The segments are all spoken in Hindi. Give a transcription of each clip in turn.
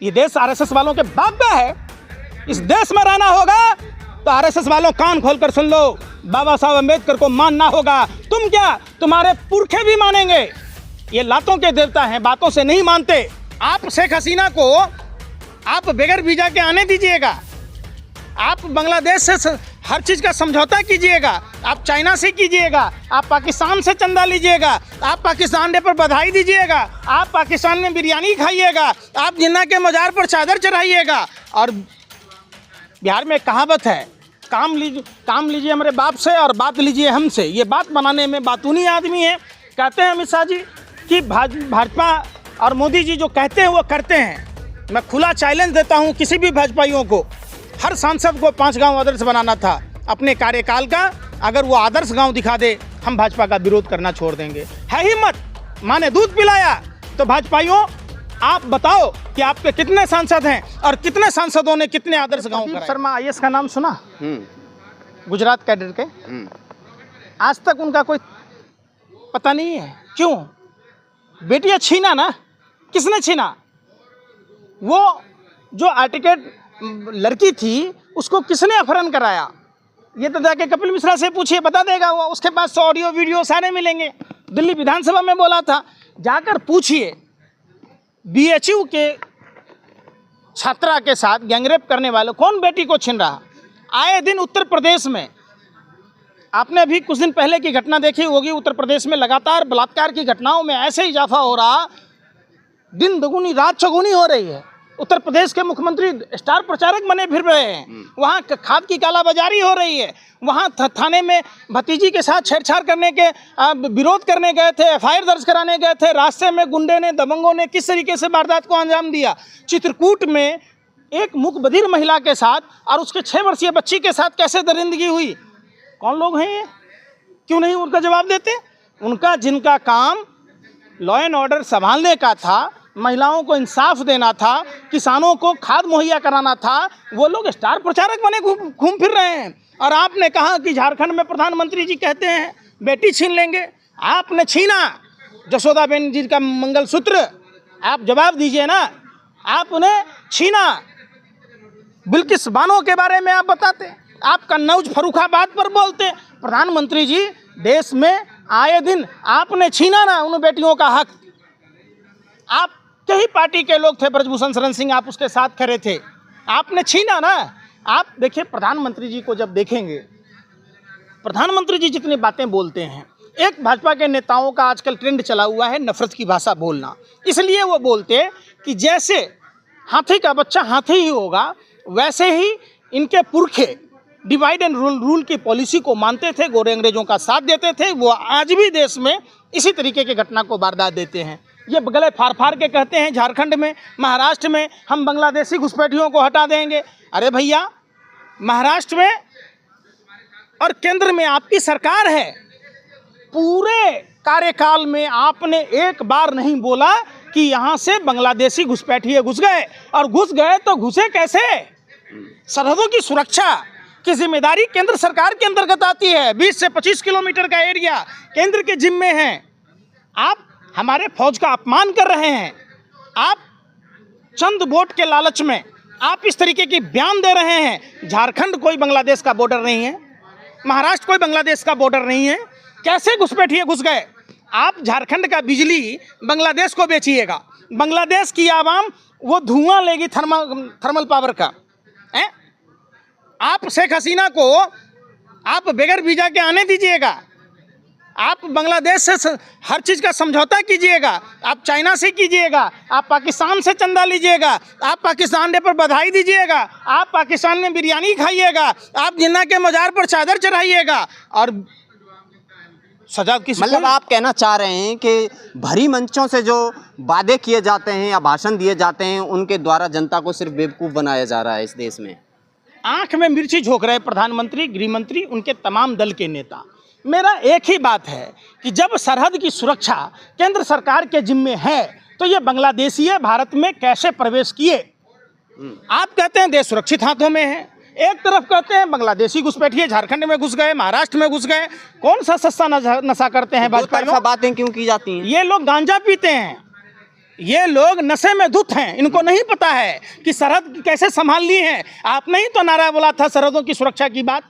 ये देश आरएसएस वालों के बाप का है। इस देश में रहना होगा तो आरएसएस वालों कान खोलकर सुन लो, बाबा साहब अम्बेडकर को मानना होगा। तुम क्या, तुम्हारे पुरखे भी मानेंगे। ये लातों के देवता हैं, बातों से नहीं मानते। आप शेख हसीना को आप बगैर वीजा के आने दीजिएगा, आप बांग्लादेश से हर चीज़ का समझौता कीजिएगा, आप चाइना से कीजिएगा, आप पाकिस्तान से चंदा लीजिएगा, आप पाकिस्तान डे पर बधाई दीजिएगा, आप पाकिस्तान में बिरयानी खाइएगा, आप जिन्ना के मज़ार पर चादर चढ़ाइएगा। और बिहार में कहावत है, काम लीजिए हमारे बाप से और बात लीजिए हमसे। ये बात बनाने में बातूनी आदमी है। कहते हैं अमित शाह जी कि भाजपा और मोदी जी जो कहते हैं वो करते हैं। मैं खुला चैलेंज देता हूँ किसी भी भाजपाइयों को, हर सांसद को 5 गांव आदर्श बनाना था अपने कार्यकाल का। अगर वो आदर्श गांव दिखा दे, हम भाजपा का विरोध करना छोड़ देंगे। है हिम्मत, माँ ने दूध पिलाया। तो भाजपाइयों, आप बताओ कि आपके कितने सांसद हैं और कितने सांसदों ने कितने आदर्श गांव कराए। शर्मा आईएएस का नाम सुना? गुजरात कैडर के। आज तक उनका कोई पता नहीं है। क्यों? बेटियां छीना ना, किसने छीना? वो जो आर्टिकेट लड़की थी उसको किसने अपहरण कराया? ये तो जाके कपिल मिश्रा से पूछिए, बता देगा वो। उसके पास ऑडियो वीडियो सारे मिलेंगे। दिल्ली विधानसभा में बोला था, जाकर पूछिए। बीएचयू के छात्रा के साथ गैंगरेप करने वाले कौन बेटी को छीन रहा? आए दिन उत्तर प्रदेश में, आपने अभी कुछ दिन पहले की घटना देखी होगी, उत्तर प्रदेश में लगातार बलात्कार की घटनाओं में ऐसे इजाफा हो रहा, दिन दुगुनी रात चौगुनी हो रही है। उत्तर प्रदेश के मुख्यमंत्री स्टार प्रचारक बने फिर रहे हैं। वहाँ खाद की कालाबाजारी हो रही है। वहाँ थाने में भतीजी के साथ छेड़छाड़ करने के विरोध करने गए थे, एफआईआर दर्ज कराने गए थे। रास्ते में गुंडे ने, दबंगों ने किस तरीके से वारदात को अंजाम दिया। चित्रकूट में एक मुख बधिर महिला के साथ और उसके 6 वर्षीय बच्ची के साथ कैसे दरिंदगी हुई? कौन लोग हैं ये? क्यों नहीं उनका जवाब देते? उनका जिनका काम लॉ एंड ऑर्डर संभालने का था, महिलाओं को इंसाफ देना था, किसानों को खाद मुहैया कराना था, वो लोग स्टार प्रचारक बने घूम फिर रहे हैं। और आपने कहा कि झारखंड में प्रधानमंत्री जी कहते हैं बेटी छीन लेंगे। आपने छीना जसोदाबेन जी का मंगलसूत्र, आप जवाब दीजिए ना। आप उन्हें छीना। बिल्किस बानो के बारे में आप बताते, आप कन्नौज फर्रुखाबाद पर बोलते। प्रधानमंत्री जी, देश में आए दिन आपने छीना ना उन बेटियों का हक। आप कई पार्टी के लोग थे, ब्रजभूषण शरण सिंह, आप उसके साथ खड़े थे, आपने छीना ना। आप देखिए, प्रधानमंत्री जी को जब देखेंगे, प्रधानमंत्री जी जितनी बातें बोलते हैं, एक भाजपा के नेताओं का आजकल ट्रेंड चला हुआ है नफरत की भाषा बोलना। इसलिए वो बोलते कि जैसे हाथी का बच्चा हाथी ही होगा, वैसे ही इनके पुरखे डिवाइड एंड रूल की पॉलिसी को मानते थे, गोरे अंग्रेजों का साथ देते थे। वो आज भी देश में इसी तरीके की घटना को वारदात देते हैं। ये गले फाड़ फाड़ के कहते हैं झारखंड में, महाराष्ट्र में हम बांग्लादेशी घुसपैठियों को हटा देंगे। अरे भैया, महाराष्ट्र में और केंद्र में आपकी सरकार है। पूरे कार्यकाल में आपने एक बार नहीं बोला कि यहाँ से बांग्लादेशी घुसपैठिए घुस गए, और घुस गए तो घुसे कैसे? सरहदों की सुरक्षा की जिम्मेदारी केंद्र सरकार के अंतर्गत आती है। 20 से 25 किलोमीटर का एरिया केंद्र के जिम्मे है। आप हमारे फौज का अपमान कर रहे हैं। आप चंद वोट के लालच में आप इस तरीके की बयान दे रहे हैं। झारखंड कोई बांग्लादेश का बॉर्डर नहीं है, महाराष्ट्र कोई बांग्लादेश का बॉर्डर नहीं है। कैसे घुसपैठिए घुस गए? आप झारखंड का बिजली बांग्लादेश को बेचिएगा। बांग्लादेश की आवाम वो धुआं लेगी थर्मल पावर का। आप शेख हसीना को आप बगैर वीजा के आने दीजिएगा, आप बांग्लादेश से हर चीज़ का समझौता कीजिएगा, आप चाइना से कीजिएगा, आप पाकिस्तान से चंदा लीजिएगा, आप पाकिस्तान डे पर बधाई दीजिएगा, आप पाकिस्तान में बिरयानी खाइएगा, आप जिन्ना के मज़ार पर चादर चढ़ाइएगा, और सजा की। मतलब आप कहना चाह रहे हैं कि भरी मंचों से जो वादे किए जाते हैं या भाषण दिए जाते हैं, उनके द्वारा जनता को सिर्फ बेवकूफ़ बनाया जा रहा है इस देश में। आंख में मिर्ची झोंक रहे प्रधानमंत्री, गृहमंत्री, उनके तमाम दल के नेता। मेरा एक ही बात है कि जब सरहद की सुरक्षा केंद्र सरकार के जिम्मे है, तो ये बांग्लादेशी भारत में कैसे प्रवेश किए? आप कहते हैं देश सुरक्षित हाथों में है, एक तरफ कहते हैं बांग्लादेशी घुसपैठिए झारखंड में घुस गए, महाराष्ट्र में घुस गए। कौन सा सस्ता नशा करते हैं भाजपा? बातें क्यों की जाती हैं? ये लोग गांजा पीते हैं, ये लोग नशे में धुत हैं, इनको नहीं पता है कि सरहद कैसे संभालनी है। आपने ही तो नारा बोला था सरहदों की सुरक्षा की बात।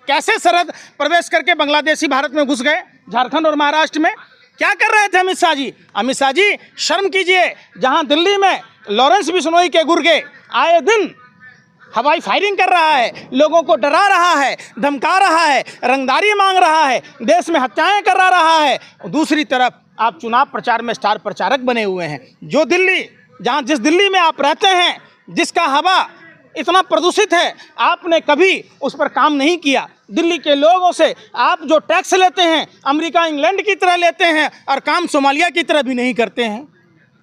कैसे सरहद प्रवेश करके बांग्लादेशी भारत में घुस गए, झारखंड और महाराष्ट्र में। क्या कर रहे थे अमित शाह जी? अमित शाह जी शर्म कीजिए, जहां दिल्ली में लॉरेंस बिश्नोई के गुर्गे आए दिन हवाई फायरिंग कर रहा है, लोगों को डरा रहा है, धमका रहा है, रंगदारी मांग रहा है, देश में हत्याएं करा रहा है। दूसरी तरफ आप चुनाव प्रचार में स्टार प्रचारक बने हुए हैं। जो दिल्ली, जिस दिल्ली में आप रहते हैं, जिसका हवा इतना प्रदूषित है, आपने कभी उस पर काम नहीं किया। दिल्ली के लोगों से आप जो टैक्स लेते हैं अमेरिका इंग्लैंड की तरह लेते हैं और काम सोमालिया की तरह भी नहीं करते हैं।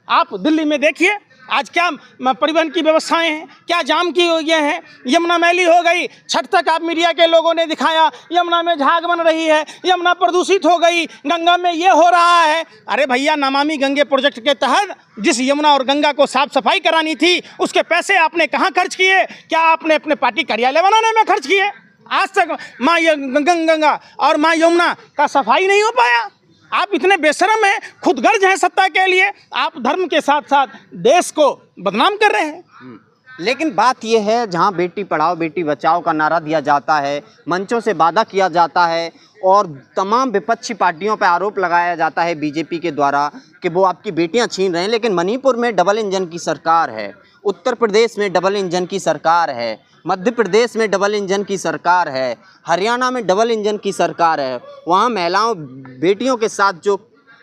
आप दिल्ली में देखिए आज क्या परिवहन की व्यवस्थाएं हैं, क्या जाम की हुई हैं। यमुना मैली हो गई, छठ तक आप मीडिया के लोगों ने दिखाया, यमुना में झाग बन रही है, यमुना प्रदूषित हो गई, गंगा में ये हो रहा है। अरे भैया, नमामि गंगे प्रोजेक्ट के तहत जिस यमुना और गंगा को साफ सफाई करानी थी, उसके पैसे आपने कहाँ खर्च किए? क्या आपने अपने पार्टी कार्यालय बनाने में खर्च किए? आज तक माँ गंगा और माँ यमुना का सफाई नहीं हो पाया। आप इतने बेशरम हैं, खुदगर्ज हैं सत्ता के लिए, आप धर्म के साथ साथ देश को बदनाम कर रहे हैं। लेकिन बात यह है, जहां बेटी पढ़ाओ बेटी बचाओ का नारा दिया जाता है, मंचों से वादा किया जाता है और तमाम विपक्षी पार्टियों पर आरोप लगाया जाता है बीजेपी के द्वारा कि वो आपकी बेटियां छीन रहे हैं, लेकिन मणिपुर में डबल इंजन की सरकार है, उत्तर प्रदेश में डबल इंजन की सरकार है, मध्य प्रदेश में डबल इंजन की सरकार है, हरियाणा में डबल इंजन की सरकार है। वहाँ महिलाओं बेटियों के साथ जो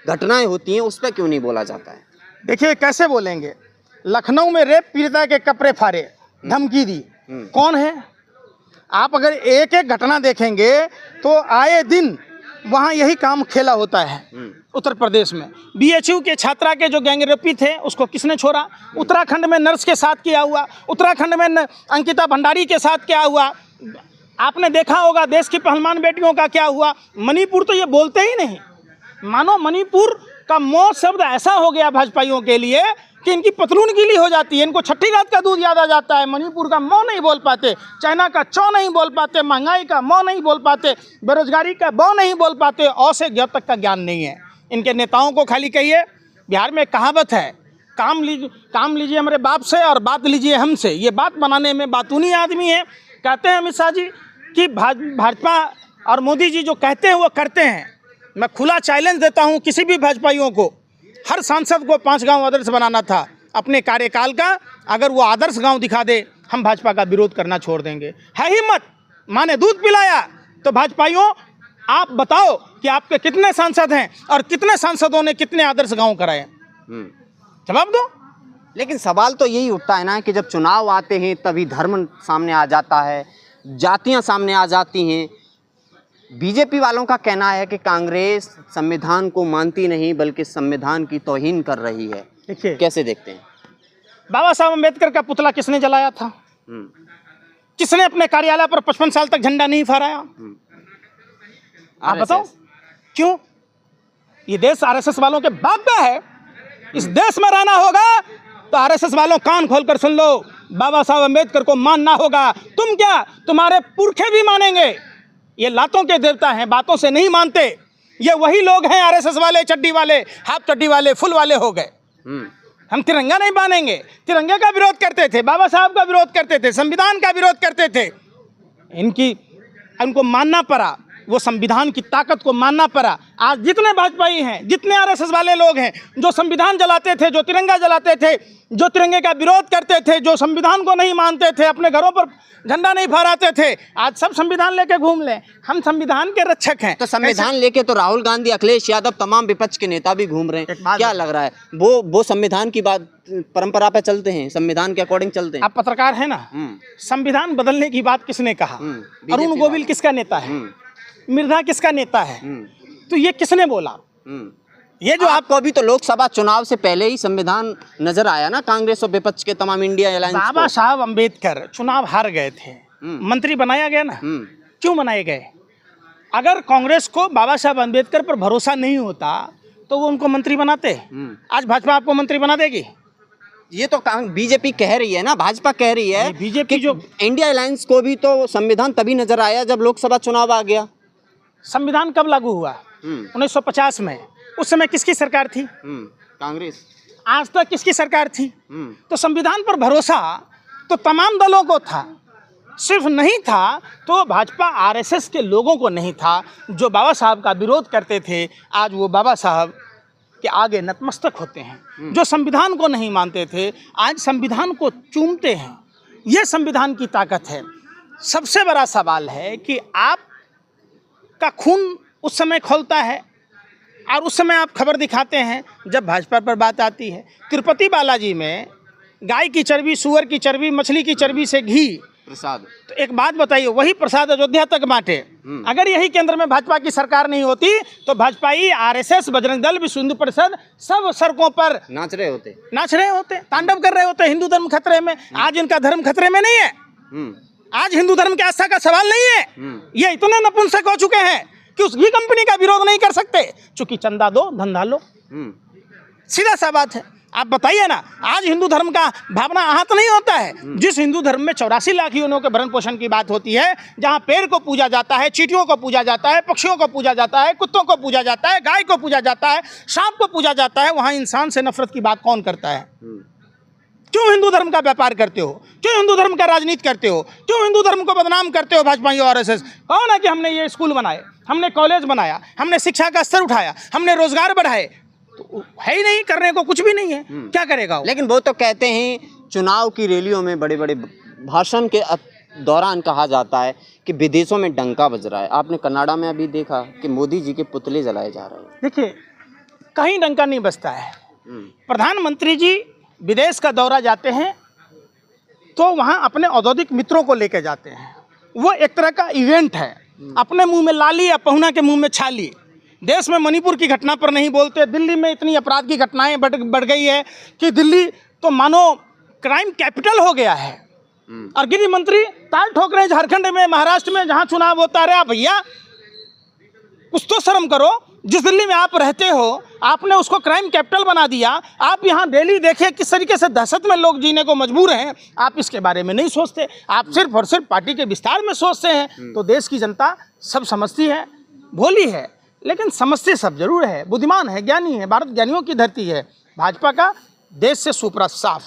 घटनाएं होती हैं उस पर क्यों नहीं बोला जाता है? देखिए कैसे बोलेंगे। लखनऊ में रेप पीड़िता के कपड़े फाड़े, धमकी दी, कौन है? आप अगर एक एक घटना देखेंगे तो आए दिन वहाँ यही काम खेला होता है। उत्तर प्रदेश में BHU के छात्रा के जो गैंगरेपी थे उसको किसने छोड़ा? उत्तराखंड में नर्स के साथ किया हुआ, उत्तराखंड में अंकिता भंडारी के साथ क्या हुआ? आपने देखा होगा देश की पहलवान बेटियों का क्या हुआ। मणिपुर तो ये बोलते ही नहीं, मानो मणिपुर का मौ शब्द ऐसा हो गया भाजपाइयों के लिए कि इनकी पतलून गीली हो जाती है, इनको छठी रात का दूध याद आ जाता है। मणिपुर का मौ नहीं बोल पाते, चाइना का चौ नहीं बोल पाते, महंगाई का मौ नहीं बोल पाते, बेरोजगारी का बौ नहीं बोल पाते, औ से ज्ञ तक का ज्ञान नहीं है इनके नेताओं को। खाली कहिए, बिहार में कहावत है, काम लीजिए हमारे बाप से और बात लीजिए हमसे। ये बात बनाने में बातूनी आदमी है। कहते हैं अमित शाह जी कि भाजपा और मोदी जी जो कहते हैं वो करते हैं। मैं खुला चैलेंज देता हूँ किसी भी भाजपाइयों को, हर सांसद को 5 गांव आदर्श बनाना था अपने कार्यकाल का। अगर वो आदर्श गांव दिखा दे, हम भाजपा का विरोध करना छोड़ देंगे। है हिम्मत, माँ ने दूध पिलाया। तो भाजपाइयों, आप बताओ कि आपके कितने सांसद हैं और कितने सांसदों ने कितने आदर्श गांव कराए? जवाब दो। लेकिन सवाल तो यही उठता है ना कि जब चुनाव आते हैं तभी धर्म सामने आ जाता है, जातियां सामने आ जाती हैं। बीजेपी वालों का कहना है कि कांग्रेस संविधान को मानती नहीं बल्कि संविधान की तौहीन कर रही है। देखिए कैसे देखते हैं? बाबा साहब अम्बेडकर का पुतला किसने जलाया था? किसने अपने कार्यालय पर 55 साल तक झंडा नहीं फहराया? आप बताओ क्यों? ये देश RSS वालों के बाप का है। इस देश में रहना होगा तो RSS वालों कान खोलकर सुन लो, बाबा साहब अम्बेडकर को मानना होगा। तुम क्या, तुम्हारे पुरखे भी मानेंगे। ये लातों के देवता हैं, बातों से नहीं मानते। ये वही लोग हैं RSS वाले, चड्डी वाले, हाफ चड्डी वाले, फुल वाले हो गए। हम तिरंगा नहीं बांधेंगे। तिरंगे का विरोध करते थे, बाबा साहब का विरोध करते थे, संविधान का विरोध करते थे। इनको मानना पड़ा, वो संविधान की ताकत को मानना पड़ा। आज जितने भाजपाई हैं, जितने RSS वाले लोग हैं जो संविधान जलाते थे, जो तिरंगा जलाते थे, जो तिरंगे का विरोध करते थे, जो संविधान को नहीं मानते थे, अपने घरों पर झंडा नहीं फहराते थे, आज सब संविधान लेके घूम लें। हम संविधान के रक्षक हैं। तो संविधान लेके तो राहुल गांधी, अखिलेश यादव, तमाम विपक्ष के नेता भी घूम रहे हैं। क्या लग रहा है? वो संविधान की बात, परंपरा पे चलते हैं, संविधान के अकॉर्डिंग चलते हैं। आप पत्रकार है ना, संविधान बदलने की बात किसने कहा? अरुण गोविल किसका नेता है? मिर्धा किसका नेता है? तो ये किसने बोला? ये जो आपको अभी तो लोकसभा चुनाव से पहले ही संविधान नजर आया ना, कांग्रेस और विपक्ष के तमाम इंडिया अलायंस। बाबा साहब अम्बेडकर चुनाव हार गए थे, मंत्री बनाया गया ना। क्यों बनाए गए? अगर कांग्रेस को बाबा साहब अम्बेडकर पर भरोसा नहीं होता तो वो उनको मंत्री बनाते। आज भाजपा आपको मंत्री बना देगी? ये तो बीजेपी कह रही है ना, भाजपा कह रही है। बीजेपी जो इंडिया अलायंस को भी तो संविधान तभी नजर आया जब लोकसभा चुनाव आ गया। संविधान कब लागू हुआ? 1950 में। उस समय किसकी सरकार थी? कांग्रेस। आज तक किसकी सरकार थी? तो संविधान पर भरोसा तो तमाम दलों को था, सिर्फ नहीं था तो भाजपा आरएसएस के लोगों को नहीं था, जो बाबा साहब का विरोध करते थे आज वो बाबा साहब के आगे नतमस्तक होते हैं। जो संविधान को नहीं मानते थे आज संविधान को चूमते हैं। ये संविधान की ताकत है। सबसे बड़ा सवाल है कि आप का खून उस समय खौलता है और उस समय आप खबर दिखाते हैं जब भाजपा पर बात आती है। तिरुपति बालाजी में गाय की चर्बी, सुअर की चर्बी, मछली की चर्बी से घी प्रसाद, तो एक बात बताइए, वही प्रसाद अयोध्या तक बांटे। अगर यही केंद्र में भाजपा की सरकार नहीं होती तो भाजपाई, आरएसएस, बजरंग दल, विश्व हिंदू परिषद सब सड़कों पर नाच रहे होते, तांडव कर रहे होते। हिंदू धर्म खतरे में, आज इनका धर्म खतरे में नहीं है। आज हिंदू धर्म की आस्था का सवाल नहीं है। ये इतने नपुंसक हो चुके हैं कि उस घी कंपनी का विरोध नहीं कर सकते, चूंकि चंदा दो धंधा लो। सीधा सा बात है। आप बताइए ना, आज हिंदू धर्म का भावना आहत नहीं होता है। जिस हिंदू धर्म में 84 लाख योनियों के भरण पोषण की बात होती है, जहां पेड़ को पूजा जाता है, चींटियों को पूजा जाता है, पक्षियों को पूजा जाता है, कुत्तों को पूजा जाता है, गाय को पूजा जाता है, सांप को पूजा जाता है, वहां इंसान से नफरत की बात कौन करता है? क्यों हिंदू धर्म का व्यापार करते हो? क्यों हिंदू धर्म का राजनीति करते हो? क्यों हिंदू धर्म को बदनाम करते हो भाजपा और आरएसएस? कौन है कि हमने ये स्कूल बनाए, हमने कॉलेज बनाया, हमने शिक्षा का स्तर उठाया, हमने रोजगार बढ़ाए? तो है ही नहीं, करने को कुछ भी नहीं है। क्या करेगा वो? लेकिन वो तो कहते हैं चुनाव की रैलियों में बड़े बड़े भाषण के दौरान कहा जाता है कि विदेशों में डंका बज रहा है। आपने कनाडा में अभी देखा कि मोदी जी के पुतले जलाए जा रहे हैं। देखिए, कहीं डंका नहीं बजता है। प्रधानमंत्री जी विदेश का दौरा जाते हैं तो वहाँ अपने औद्योगिक मित्रों को लेकर जाते हैं। वो एक तरह का इवेंट है। अपने मुंह में लाली या पहुना के मुंह में छाली। देश में मणिपुर की घटना पर नहीं बोलते। दिल्ली में इतनी अपराध की घटनाएं बढ़ गई है कि दिल्ली तो मानो क्राइम कैपिटल हो गया है। और गृह मंत्री ताल ठोक रहे हैं झारखंड में, महाराष्ट्र में, जहाँ चुनाव होता रहा। भैया कुछ तो शर्म करो। जिस दिल्ली में आप रहते हो आपने उसको क्राइम कैपिटल बना दिया। आप यहाँ दिल्ली देखिए किस तरीके से दहशत में लोग जीने को मजबूर हैं। आप इसके बारे में नहीं सोचते, आप सिर्फ और सिर्फ पार्टी के विस्तार में सोचते हैं। तो देश की जनता सब समझती है, भोली है, लेकिन समझते सब जरूर है, बुद्धिमान है, ज्ञानी है, भारत ज्ञानियों की धरती है। भाजपा का देश से सुपरा साफ।